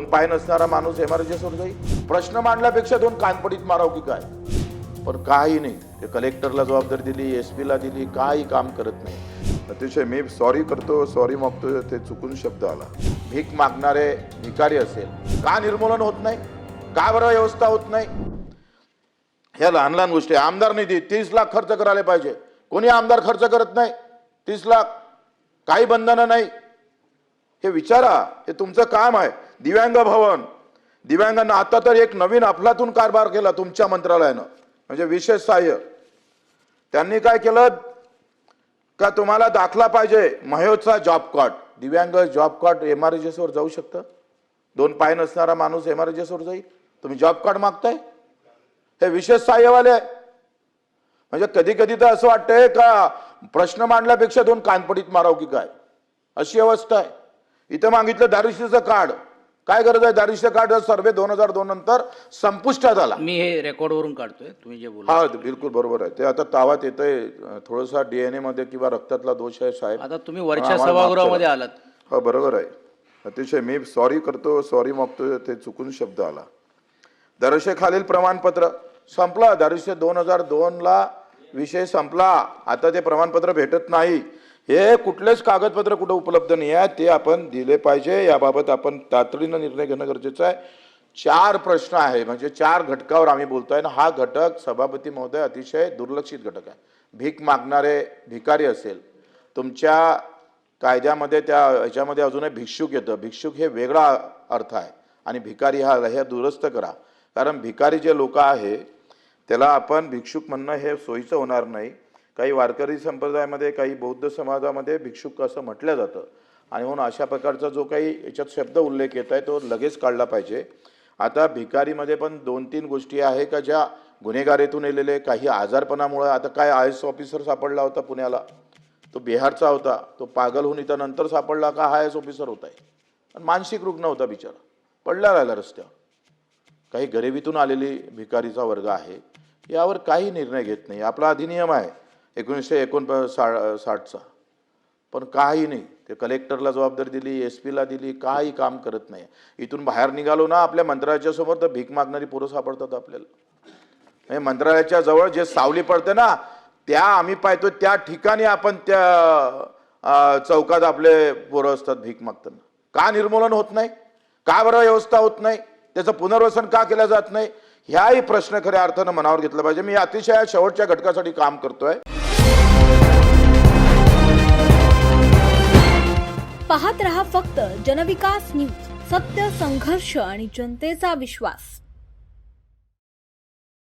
दोन पाय नसणारा माणूस एमआरजेसवर जाईल? प्रश्न मांडल्यापेक्षा दोन कानपडीत माराव की काय? पण काही नाही, ते कलेक्टरला जबाबदारी दिली, एसपीला दिली, काही काम करत नाही. अतिशय मी सॉरी करतो, सॉरी मागतो, ते चुकून शब्द आला. भीक मागणारे भिकारी असेल, का निर्मूलन होत नाही? का बरं व्यवस्था होत नाही? ह्या लहान लहान गोष्टी. आमदार निधी 30 लाख खर्च करायला पाहिजे, कोणी आमदार खर्च करत नाही. 30 लाख, काही बंधनं नाही. हे विचारा, हे तुमचं काम आहे. दिव्यांग भवन, दिव्यांगांना आता तर एक नवीन अफलातून कारभार केला तुमच्या मंत्रालयानं, म्हणजे विशेष सहाय्य. त्यांनी काय केलं का, तुम्हाला दाखला पाहिजे महोत्सव जॉब कार्ड. दिव्यांग जॉब कार्ड एमआरजेसवर जाऊ शकतं? दोन पाय नसणारा माणूस एमआरजेसवर जाईल? तुम्ही जॉब कार्ड मागताय? हे विशेष सहाय्यवाले आहे. म्हणजे कधी कधी तर असं वाटतंय का प्रश्न मांडल्यापेक्षा दोन कानपडीत माराव की काय, अशी अवस्था आहे. इथं मागितलं दारिद्र्याचं कार्ड, काय गरज आहे? दारिद्र्य कार्ड सर्वे 2002 नंतर संपुष्टात आला. मी हे रेकॉर्डवरून काढतोय, तुम्ही जे बोला. हा, बिलकुल बरोबर आहे. ते आता तावात येतंय, थोडासा डीएनए मध्ये किंवा रक्तातला दोष आहे साहेब. आता तुम्ही वरच्या सभागृहामध्ये आलात. हो, बरोबर आहे. अतिशय मी सॉरी करतो, सॉरी मागतो, ते चुकून शब्द आला. दारिद्र्याखालील प्रमाणपत्र संपला. दारिद्र्य 2002 ला विषय संपला. आता ते प्रमाणपत्र भेटत नाही. हे कुठलेच कागदपत्र कुठे उपलब्ध नाही आहे, ते आपण दिले पाहिजे. याबाबत आपण तातडीनं निर्णय घेणं गरजेचं आहे. 4 प्रश्न आहे, म्हणजे 4 घटकावर आम्ही बोलतोय ना. हा घटक सभापती महोदय अतिशय दुर्लक्षित घटक आहे. भीक मागणारे भिकारी असेल, तुमच्या कायद्यामध्ये त्या ह्याच्यामध्ये अजूनही भिक्षुक येतं. भिक्षुक हे वेगळा अर्थ आहे आणि भिकारी हे दुरुस्त करा. कारण भिकारी जे लोक आहे त्याला आपण भिक्षुक म्हणणं हे सोयीचं होणार नाही. काही वारकरी संप्रदायामध्ये, काही बौद्ध समाजामध्ये भिक्षुक असं म्हटलं जातं आणि म्हणून अशा प्रकारचा जो काही याच्यात शब्द उल्लेख येत आहे तो लगेच काढला पाहिजे. आता भिकारीमध्ये पण 2-3 गोष्टी आहे का ज्या गुन्हेगारीतून येलेले, काही आजारपणामुळे. आता काय IAS ऑफिसर सापडला होता पुण्याला, तो बिहारचा होता, तो पागल होऊन इथं नंतर सापडला का IAS ऑफिसर होता आहे. आणि मानसिक रुग्ण होता बिचारा, पडला राहिला रस्त्यावर. काही गरिबीतून आलेली भिकारीचा वर्ग आहे, यावर काही निर्णय घेत नाही. आपला अधिनियम आहे 1959चा, पण काही नाही. ते कलेक्टरला जबाबदारी दिली, एसपीला दिली, काही काम करत नाही. इथून बाहेर निघालो ना आपल्या मंत्रालयाच्या समोर तर भीक मागणारी पोरं सापडतात आपल्याला. मंत्रालयाच्या जवळ जे सावली पडते ना, त्या आम्ही पाहतो त्या ठिकाणी आपण त्या चौकात आपले पोरं असतात भीक मागताना. का निर्मूलन होत नाही? का बरं व्यवस्था होत नाही? त्याचं पुनर्वसन का केलं जात नाही? ह्याही प्रश्न खऱ्या अर्थानं मनावर घेतला पाहिजे. मी अतिशय शेवटच्या घटकासाठी काम करतोय. पाहत रहा फक्त जनविकास न्यूज. सत्य, संघर्ष आणि जनतेचा विश्वास.